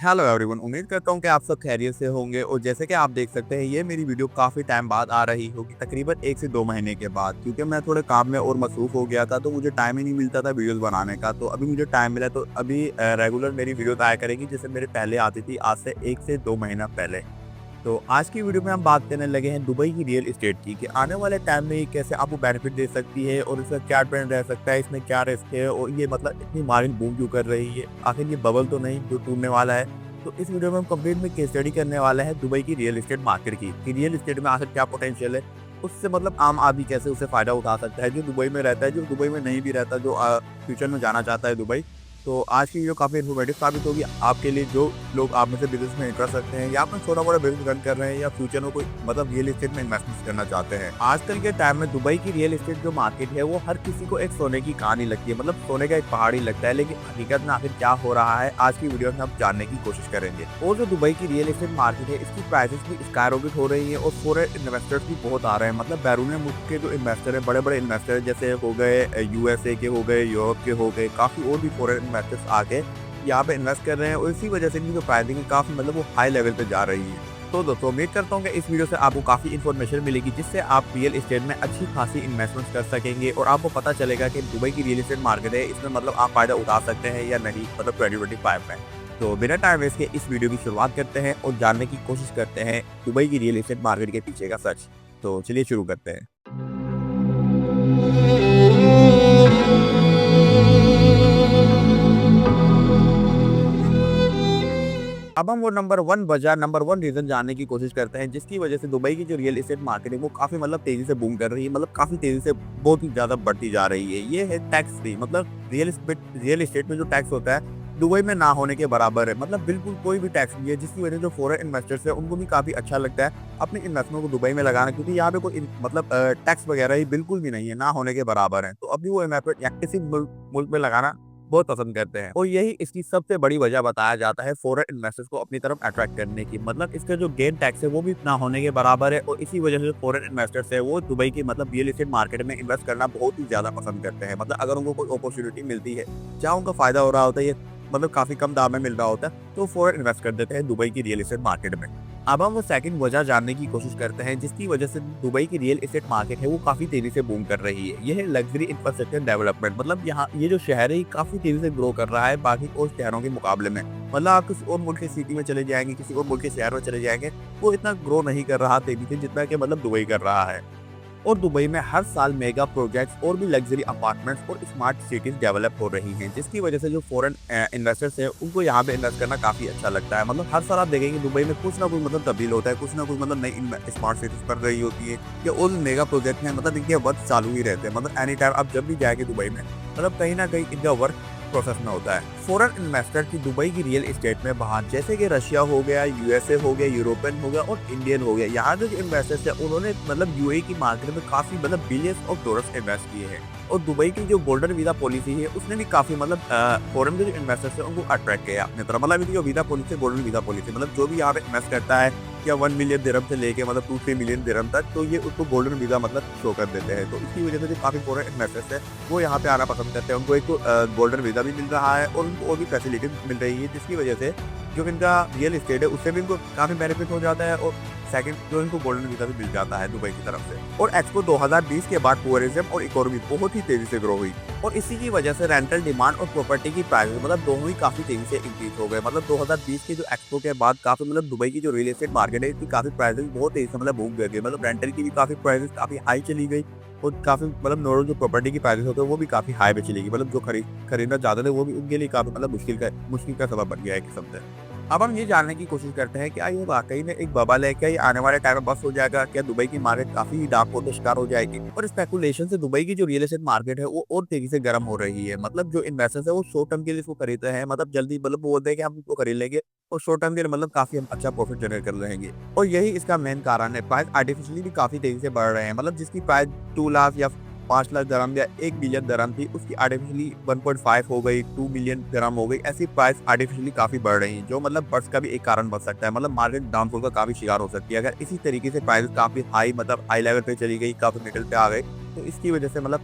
Hello everyone, उम्मीद करता हूँ कि आप सब खैरियत से होंगे। और जैसे कि आप देख सकते हैं, ये मेरी वीडियो काफ़ी टाइम बाद आ रही होगी, तकरीबन 1 से 2 महीने के बाद, क्योंकि मैं थोड़े काम में और मसरूफ़ हो गया था, तो मुझे टाइम ही नहीं मिलता था वीडियोज़ बनाने का। तो अभी मुझे टाइम मिला, तो अभी रेगुलर मेरी वीडियोज़ आया करेगी, जैसे मेरे पहले आती थी आज से 1 से 2 महीना पहले। तो आज की वीडियो में हम बात करने लगे हैं दुबई की रियल एस्टेट की, कि आने वाले टाइम में ये कैसे आपको बेनिफिट दे सकती है और इसका क्या ट्रेंड रह सकता है, इसमें क्या रिस्क है और ये मतलब इतनी मार्केट बूम क्यों कर रही है, आखिर ये बबल तो नहीं जो टूटने वाला है। तो इस वीडियो में हम कंप्लीट में केस स्टडी करने वाले हैं दुबई की रियल एस्टेट मार्केट की, कि रियल एस्टेट में आखिर क्या पोटेंशियल है, उससे मतलब आम आदमी कैसे उससे फ़ायदा उठा सकता है, जो दुबई में रहता है, जो दुबई में नहीं भी रहता, जो फ्यूचर में जाना चाहता है दुबई। तो आज की वीडियो काफ़ी इन्फॉर्मेटिव साबित होगी आपके लिए, जो लोग आप में से बिज़नेस में इंटरेस्ट रखते हैं या अपना छोटा-मोटा बिज़नेस रन कर रहे हैं या फ्यूचर में कोई मतलब रियल एस्टेट में इन्वेस्टमेंट करना चाहते हैं। आजकल के टाइम में दुबई की रियल एस्टेट जो मार्केट है, वो हर किसी को एक सोने की कहानी लगती है, मतलब सोने का एक पहाड़ ही लगता है, लेकिन हकीकत में आखिर क्या हो रहा है, आज की वीडियो में हम जानने की कोशिश करेंगे। और जो दुबई की रियल एस्टेट मार्केट है, इसकी प्राइसेस भी स्काईरॉकेट हो रही है और फॉरेन इन्वेस्टर्स भी बहुत आ रहे हैं। मतलब बैरून मुल्क के जो इन्वेस्टर है, बड़े-बड़े इन्वेस्टर जैसे हो गए यूएसए के, हो गए यूरोप के, हो गए काफ़ी और भी फॉरेन इन्वेस्टर्स आके यहाँ पे इन्वेस्ट कर रहे हैं और इसी वजह से इनकी जो प्राइसिंग है काफ़ी मतलब वो हाई लेवल पे जा रही है। तो दोस्तों, उम्मीद करता हूँ कि इस वीडियो से आपको काफ़ी इन्फॉर्मेशन मिलेगी, जिससे आप रियल एस्टेट में अच्छी खासी इन्वेस्टमेंट कर सकेंगे और आपको पता चलेगा कि दुबई की रियल एस्टेट मार्केट है, इसमें मतलब आप फ़ायदा उठा सकते हैं या नहीं, मतलब 2025 में। तो बिना टाइम वेस्ट के इस वीडियो की शुरुआत करते हैं और जानने की कोशिश करते हैं दुबई की रियल एस्टेट मार्केट के पीछे का सच। तो चलिए शुरू करते हैं। अब हम वो नंबर 1 वजह, नंबर 1 रीज़न जानने की कोशिश करते हैं, जिसकी वजह से दुबई की जो रियल एस्टेट मार्केट है, वो काफ़ी मतलब तेज़ी से बूम कर रही है, मतलब काफ़ी तेज़ी से बहुत ही ज़्यादा बढ़ती जा रही है। ये है टैक्स फ्री, मतलब रियल एस्टेट में जो टैक्स होता है, दुबई में ना होने के बराबर है। मतलब बिल्कुल कोई भी टैक्स नहीं है, जिसकी वजह से जो फॉरेन इन्वेस्टर्स हैं, उनको भी काफ़ी अच्छा लगता है अपने इन्वेस्टमेंट को दुबई में लगाना, क्योंकि यहाँ पे कोई मतलब टैक्स वगैरह ही बिल्कुल भी नहीं है, ना होने के बराबर है। तो अभी वो इन्वेस्टमेंट या किसी मुल्क में लगाना बहुत पसंद करते हैं और यही इसकी सबसे बड़ी वजह बताया जाता है फॉरेन इन्वेस्टर्स को अपनी तरफ अट्रैक्ट करने की। मतलब इसका जो गेन टैक्स है, वो भी ना होने के बराबर है और इसी वजह से फॉरेन इन्वेस्टर्स है, वो दुबई की मतलब रियल एस्टेट मार्केट में इन्वेस्ट करना बहुत ही ज़्यादा पसंद करते हैं। मतलब अगर उनको कोई अपॉर्चुनिटी मिलती है, जहाँ उनका फ़ायदा हो रहा होता है, ये मतलब काफ़ी कम दाम में मिल रहा होता है, तो फॉरेन इन्वेस्ट कर देते हैं दुबई की रियल एस्टेट मार्केट में। अब हम वो सेकंड वजह जानने की कोशिश करते हैं, जिसकी वजह से दुबई की रियल एस्टेट मार्केट है, वो काफ़ी तेज़ी से बूम कर रही है। ये है लग्ज़री इंफ्रास्ट्रक्चर डेवलपमेंट। मतलब यहाँ ये जो शहर है, ये काफ़ी तेज़ी से ग्रो कर रहा है बाकी और शहरों के मुकाबले में। मतलब आप किसी और मुल्क की सिटी में चले जाएँगे, किसी और मुल्क के शहर में चले जाएँगे, वो इतना ग्रो नहीं कर रहा तेज़ी से, जितना कि मतलब दुबई कर रहा है। और दुबई में हर साल मेगा प्रोजेक्ट्स और भी लग्जरी अपार्टमेंट्स और स्मार्ट सिटीज डेवलप हो रही हैं, जिसकी वजह से जो फॉरेन इन्वेस्टर्स हैं, उनको यहाँ पे इन्वेस्ट करना काफ़ी अच्छा लगता है। मतलब हर साल आप देखेंगे दुबई में कुछ ना कुछ मतलब तब्दील होता है, कुछ ना कुछ मतलब नई स्मार्ट सिटीज बन रही होती है या और मेगा प्रोजेक्ट हैं, मतलब इनके वर्क चालू ही रहते हैं। मतलब एनी टाइम आप जब भी जाएंगे दुबई में, मतलब कहीं ना कहीं इनका वर्क प्रोसेस में होता है। फॉरेन इन्वेस्टर की दुबई की रियल एस्टेट में बाहर, जैसे कि रशिया हो गया, यूएसए हो गया, यूरोपियन हो गया और इंडियन हो गया, यहाँ के जो इन्वेस्टर्स हैं, उन्होंने मतलब यूएई की मार्केट में काफी मतलब बिलियंस ऑफ डॉलर्स इन्वेस्ट किए हैं। और दुबई की जो गोल्डन वीजा पॉलिसी है, उसने भी काफी मतलब फॉरेन के जो इन्वेस्टर्स हैं, उनको अट्रैक्ट किया अपनी तरफ। मतलब इनकी जो visa policy, golden visa policy, मतलब जो भी यहाँ पे इन्वेस्ट करता है या 1 मिलियन दिरहम से लेके मतलब 2-3 मिलियन दिरहम तक, तो ये उसको गोल्डन वीजा मतलब शो कर देते हैं। तो इसकी वजह से जो काफी फॉरेन इन्वेस्टर्स है, वो यहाँ पे आना पसंद करते हैं। उनको एक तो गोल्डन वीजा भी मिल रहा है और उनको और भी फैसिलिटी मिल रही है, जिसकी वजह से जो इनका रियल एस्टेट है, उससे भी इनको काफी बेनिफिट हो जाता है और सेकंड जो इनको गोल्डन वीजा भी मिल जाता है दुबई की तरफ से। और एक्सपो 2020 के बाद टूरिज्म और इकोनॉमी बहुत ही तेजी से ग्रो हुई और इसी की वजह से रेंटल डिमांड और प्रॉपर्टी की प्राइस मतलब दोनों ही काफी तेजी से इंक्रीज हो गए। मतलब 2020 के जो एक्सपो के बाद काफी मतलब दुबई की जो रियल एस्टेट मार्केट है, इसकी काफी प्राइसेस बहुत तेजी से मतलब बूम कर गई। मतलब रेंटल की भी काफी प्राइसेस काफी हाई चली गई और काफी मतलब नॉर्मल जो प्रॉपर्टी की प्राइसेस होते हैं, वो भी काफी हाई पे चली गई। मतलब जो खरीदना चाहते थे, वो भी उनके लिए काफी मतलब मुश्किल का सबब बन गया है किस्म से। अब हम ये जानने की कोशिश करते हैं, क्या ये वाकई में एक बबल है, क्या ये आने वाले टाइम में बस हो जाएगा, क्या दुबई की मार्केट काफी डार्क का शिकार हो जाएगी। और स्पेकुलेशन से दुबई की जो रियल एस्टेट मार्केट है, वो और तेजी से गर्म हो रही है। मतलब जो इन्वेस्टर्स है, वो शॉर्ट टर्म के लिए इसको खरीदते हैं, मतलब जल्दी मतलब वो बोलते हैं कि हम इसको खरीद लेंगे और शॉर्ट टर्म के लिए मतलब काफी हम अच्छा प्रॉफिट जनरेट कर रहेंगे। और यही इसका मेन कारण है। प्राइस आर्टिफिशियली भी काफी तेजी से बढ़ रहे हैं। मतलब जिसकी प्राइस 2 लाख या 5 लाख दरम या 1 बिलियन दरम थी, उसकी आर्टिफिशियली 1.5 हो गई, 2 मिलियन दरम हो गई। ऐसी प्राइस आर्टिफिशियली काफ़ी बढ़ रही है, जो मतलब बर्स्ट का भी एक कारण बन सकता है। मतलब मार्केट डाउनफॉल का काफ़ी शिकार हो सकती है अगर इसी तरीके से प्राइस काफ़ी हाई मतलब हाई लेवल पे चली गई, काफ़ी मिडल पे आ गई, तो इसकी वजह से मतलब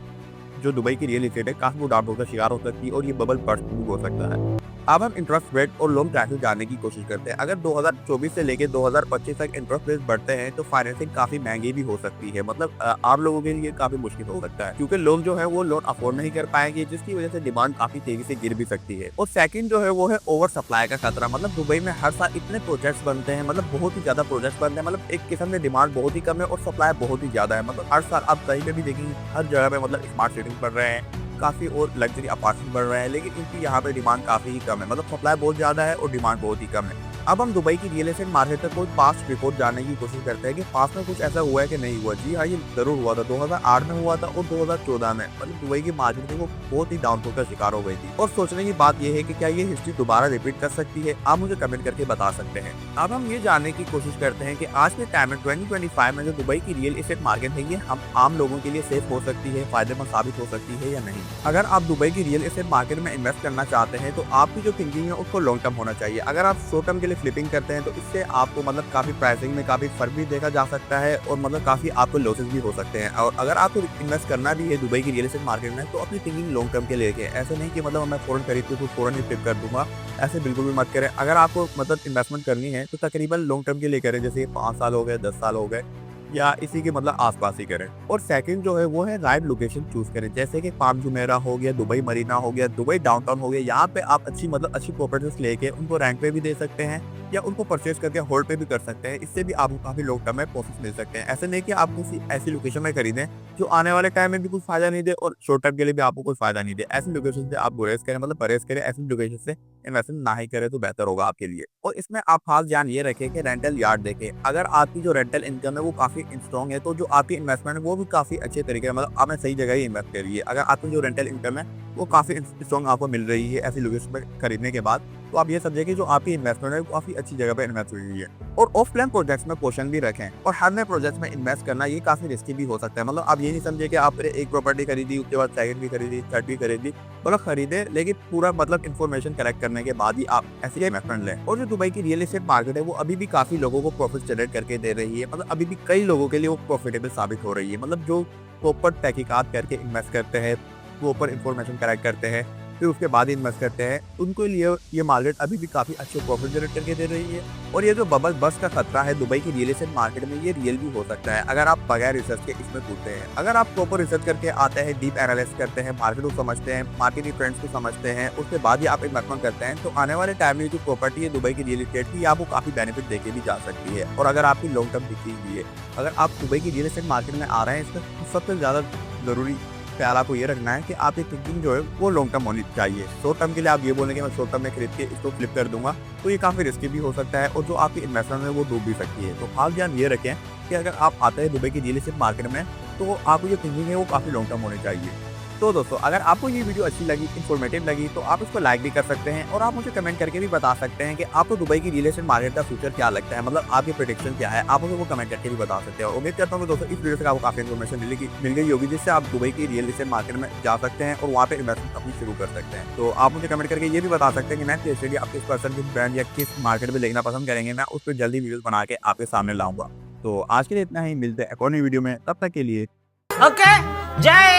जो दुबई की रियल एस्टेट है, काफ़ी वो डाउनफॉल का शिकार हो सकती है और ये बबल बर्स्ट भी हो सकता है। अब हम इंटरेस्ट रेट और लोन प्राइसेस जानने की कोशिश करते हैं। अगर 2024 से लेके 2025 तक इंटरेस्ट रेट बढ़ते हैं तो फाइनेंसिंग काफी महंगी भी हो सकती है। मतलब आम लोगों के लिए काफी मुश्किल हो सकता है, क्योंकि लोग जो है वो लोन अफोर्ड नहीं कर पाएंगे, जिसकी वजह से डिमांड काफी तेजी से गिर भी सकती है। और सेकंड जो है वो है ओवर सप्लाई का खतरा। मतलब दुबई में हर साल इतने प्रोजेक्ट्स बनते हैं, मतलब बहुत ही ज्यादा प्रोजेक्ट्स बनते हैं। मतलब एक किस्म से डिमांड बहुत ही कम है और सप्लाई बहुत ही ज्यादा है। मतलब हर साल आप कहीं पे भी देखेंगे, हर जगह पे मतलब स्मार्ट सिटीज बन रहे हैं, काफ़ी और लग्जरी अपार्टमेंट बढ़ रहे हैं, लेकिन इनकी यहाँ पे डिमांड काफ़ी ही कम है। मतलब सप्लाई बहुत ज़्यादा है और डिमांड बहुत ही कम है। अब हम दुबई की रियल एस्टेट मार्केट तक कोई पास्ट रिपोर्ट जानने की कोशिश करते हैं कि पास्ट में कुछ ऐसा हुआ है कि नहीं हुआ। जी हाँ, ये जरूर हुआ था। 2008 में हुआ था और 2014 में। मतलब दुबई की मार्केट वो बहुत ही डाउनफॉल का शिकार हो गई थी। और सोचने की बात यह है कि क्या ये हिस्ट्री दोबारा रिपीट कर सकती है? आप मुझे कमेंट करके बता सकते हैं। अब हम ये जानने की कोशिश करते हैं कि आज के टाइम में 2025 में जो दुबई की रियल एस्टेट मार्केट है, ये हम आम लोगों के लिए सेफ हो सकती है, फायदेमंद साबित हो सकती है या नहीं। अगर आप दुबई की रियल एस्टेट मार्केट में इन्वेस्ट करना चाहते हैं तो आपकी जो थिंकिंग है उसको लॉन्ग टर्म होना चाहिए। अगर आप शॉर्ट टर्म के लिए फ्लिपिंग करते हैं तो इससे आपको मतलब काफी प्राइसिंग में काफी फर्क भी देखा जा सकता है और मतलब काफी आपको लॉसेस भी हो सकते हैं। और अगर आपको इन्वेस्ट करना भी है दुबई की रियल एस्टेट मार्केट में तो अपनी थिंकिंग लॉन्ग टर्म के लेके, ऐसे नहीं कि मतलब मैं फौरन खरीद के फौरन ही फ्लिप कर दूंगा, ऐसे बिल्कुल भी मत करें। अगर आपको मतलब इन्वेस्टमेंट करनी है तो तकरीबन लॉन्ग टर्म के लिए करें, जैसे 5 साल हो गए, 10 साल हो गए, या इसी के मतलब आसपास ही करें। और सेकंड जो है वो है राइट लोकेशन चूज करें, जैसे कि पाम जुमेरा हो गया, दुबई मरीना हो गया, दुबई डाउनटाउन हो गया। यहाँ पे आप अच्छी प्रॉपर्टीज लेके उनको रैंक पे भी दे सकते हैं या उनको परचेज करके होल्ड पे भी कर सकते हैं। इससे भी आपको काफी लॉन्ग टर्म में प्रॉफिट मिल सकते हैं। ऐसे नहीं कि आप किसी ऐसी लोकेशन में खरीदें जो आने वाले टाइम में भी कुछ फायदा नहीं दे और शॉर्ट टर्म के लिए भी आपको कोई फायदा नहीं दे। ऐसी लोकेशन से आप गुरेज करें, मतलब परहेज करें। ऐसी लोकेशन से इन्वेस्टमेंट ना ही करें तो बेहतर होगा आपके लिए। और इसमें आप खास ध्यान ये रखें कि रेंटल यार्ड देखें। अगर आपकी जो रेंटल इनकम है वो काफी स्ट्रॉन्ग है तो जो आपकी इन्वेस्टमेंट है वो भी काफी अच्छे तरीके से, मतलब आपने सही जगह ही इन्वेस्ट करी है। अगर आपकी जो रेंटल इनकम है वो काफी स्ट्रॉन्ग आपको मिल रही है ऐसी लोकेशन में खरीदने के बाद, तो आप ये समझे कि जो आपकी इन्वेस्टमेंट है वो काफी अच्छी जगह पे इन्वेस्ट हुई है। और ऑफ प्लान प्रोजेक्ट्स में क्वेश्चन भी रखें। और हर नए प्रोजेक्ट में इन्वेस्ट करना ये काफी रिस्की भी हो सकता है। मतलब आप ये नहीं समझे कि आपने एक प्रॉपर्टी खरीदी, उसके बाद सेकंड भी खरीदी, थर्ड भी खरीदी, मतलब खरीदे, लेकिन पूरा मतलब इन्फॉर्मेशन कलेक्ट करने के बाद ही आप ऐसी इन्वेस्टमेंट लें। और जो दुबई की रियल एस्टेट मार्केट है वो अभी भी काफी लोगों को प्रॉफिट जनरेट करके दे रही है। मतलब अभी भी कई लोगों के लिए वो प्रॉफिटेबल साबित हो रही है। मतलब जो प्रॉपर तहकीकात करके इन्वेस्ट करते हैं, प्रॉपर इन्फॉर्मेशन कलेक्ट करते हैं, फिर उसके बाद ही इन्वेस्ट करते हैं, उनको लिए ये मार्केट अभी भी काफी अच्छे प्रॉफिट जनरेट करके दे रही है। और ये जो बबल बस का खतरा है दुबई की रियल एस्टेट मार्केट में, ये रियल भी हो सकता है अगर आप बगैर रिसर्च के इसमें कूदते हैं। अगर आप प्रॉपर रिसर्च करके आते हैं, डीप एनालिसिस करते हैं, मार्केट को समझते हैं, मार्केट की ट्रेंड्स को समझते हैं, उसके बाद ही आप इन्वेस्टमेंट करते हैं, तो आने वाले टाइम में जो प्रॉपर्टी है दुबई की रियल एस्टेट की, आपको काफी बेनिफिट देके भी जा सकती है। और अगर आपकी लॉन्ग टर्म दिखती हुई है, अगर आप दुबई की रियल एस्टेट मार्केट में आ रहे हैं, इसमें सबसे ज्यादा जरूरी ख्याल आपको ये रखना है कि आपकी थिंकिंग जो है वो लॉन्ग टर्म होनी चाहिए। शॉर्ट टर्म के लिए आप ये बोलेंगे मैं शॉर्ट टर्म में खरीद के इसको फ्लिप कर दूंगा, तो ये काफी रिस्की भी हो सकता है और जो आपकी इन्वेस्टमेंट है वो डूब भी सकती है। तो खास ध्यान ये रखें कि अगर आप आते हैं दुबई की रियल एस्टेट मार्केट में तो आपको जो थिंकिंग है वो काफी लॉन्ग टर्म होनी चाहिए। तो दोस्तों, अगर आपको ये वीडियो अच्छी लगी, इन्फॉर्मेटिव लगी, तो आप इसको लाइक भी कर सकते हैं और आप मुझे कमेंट करके भी बता सकते हैं कि आपको दुबई की रियल एस्टेट मार्केट का फ्यूचर क्या लगता है, मतलब आपकी प्रेडिक्शन क्या है। आप मुझे वो कमेंट करके भी बता सकते हैं। उम्मीद करता हूँ दोस्तों इस वीडियो से आपको काफी इन्फॉर्मेशन मिल गई होगी, जिससे आप दुबई की रियल एस्टेट मार्केट में जा सकते हैं और वहाँ पे इन्वेस्टमेंट अपनी शुरू कर सकते हैं। तो आप मुझे कमेंट करके ये भी बता सकते हैं कि नेक्स्ट स्टडी आप किस पर्सन, किस ब्रांड या किस मार्केट में देखना पसंद करेंगे। मैं उस पर जल्दी वीडियो बना के आपके सामने लाऊंगा। तो आज के लिए इतना ही, मिलते हैं एक और नई वीडियो में, तब तक के लिए ओके, जय